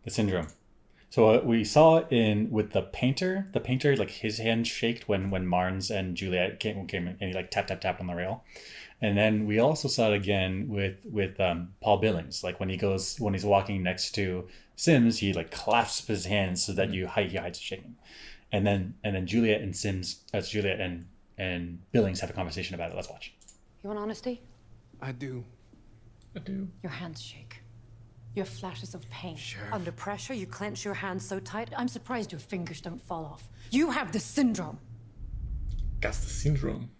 The syndrome. So we saw it in with the painter. The painter, like his hand shaked when Marnes and Juliet came and he like tap tap tap on the rail. And then we also saw it again with Paul Billings. Like when he's walking next to Sims, he like clasps his hands so that he hides shaking. And then Juliet and Billings have a conversation about it. Let's watch. You want honesty? I do. I do. Your hands shake. You have flashes of pain. Sure. Under pressure, you clench your hands so tight, I'm surprised your fingers don't fall off. You have the syndrome. That's the syndrome.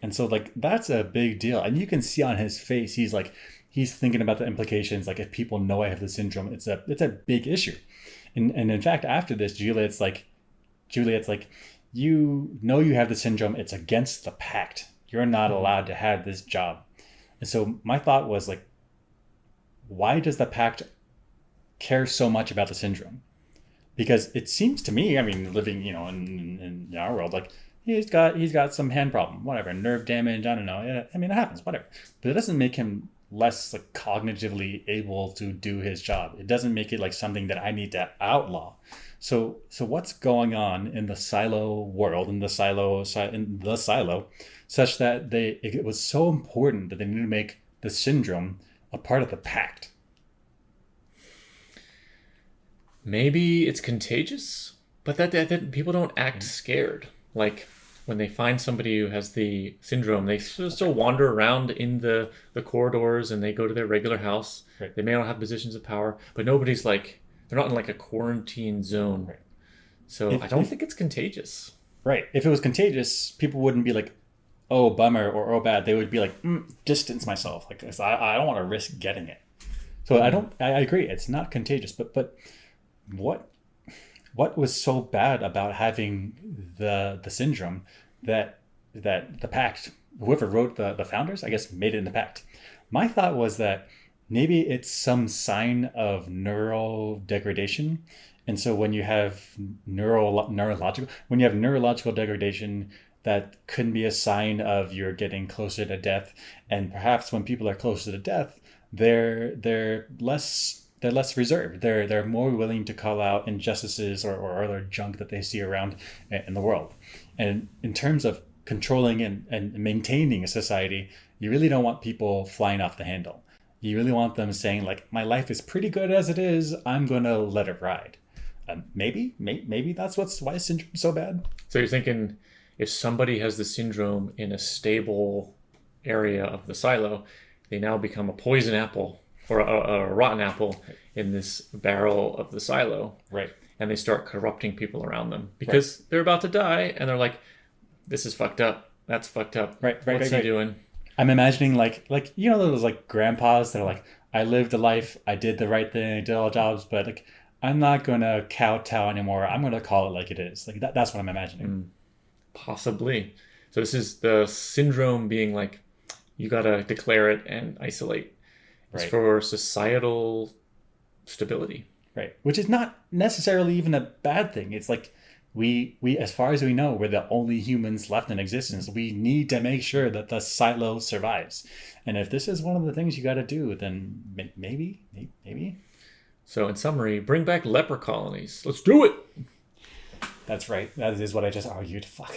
And so like that's a big deal. And you can see on his face, he's thinking about the implications. Like if people know I have the syndrome, it's a big issue. And in fact, after this, Juliet's like, you know you have the syndrome. It's against the pact. You're not allowed to have this job. And so my thought was like, why does the pact care so much about the syndrome? Because it seems to me, I mean, living, in our world, like he's got some hand problem, whatever, nerve damage, I don't know. I mean, it happens, whatever. But it doesn't make him less like cognitively able to do his job. It doesn't make it like something that I need to outlaw. So what's going on in the silo world, in the silo, such that it was so important that they need to make the syndrome a part of the pact? Maybe it's contagious, but that people don't act scared. Like when they find somebody who has the syndrome, they still wander around in the corridors and they go to their regular house. Right. They may not have positions of power, but nobody's like, they're not in like a quarantine zone. Right. So I don't think it's contagious. Right. If it was contagious, people wouldn't be like, oh, bummer, or oh, bad. They would be like, distance myself. Like, I don't want to risk getting it. So I agree. It's not contagious, but what was so bad about having the syndrome that the pact, whoever wrote the founders, I guess, made it in the pact. My thought was that maybe it's some sign of neural degradation. And so when you have neurological degradation, that could be a sign of you're getting closer to death. And perhaps when people are closer to death, they're less reserved. They're more willing to call out injustices or other junk that they see around in the world. And in terms of controlling and maintaining a society, you really don't want people flying off the handle. You really want them saying like, my life is pretty good as it is. I'm going to let it ride. Maybe that's why syndrome's so bad. So you're thinking if somebody has the syndrome in a stable area of the silo, they now become a poison apple or a rotten apple in this barrel of the silo. Right. And they start corrupting people around them because they're about to die and they're like, this is fucked up. That's fucked up. Right. What's he doing? I'm imagining like those like grandpas that are like, I lived a life, I did the right thing, I did all the jobs, but like I'm not gonna kowtow anymore. I'm gonna call it like it is. Like that's what I'm imagining. Possibly. So this is the syndrome being like, you gotta declare it and isolate. It's for societal stability. Right. Which is not necessarily even a bad thing. It's like we as far as we know, we're the only humans left in existence. We need to make sure that the silo survives. And if this is one of the things you got to do, then maybe. So in summary, bring back leper colonies. Let's do it. That's right. That is what I just argued. Fuck.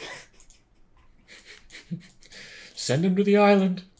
Send him to the island.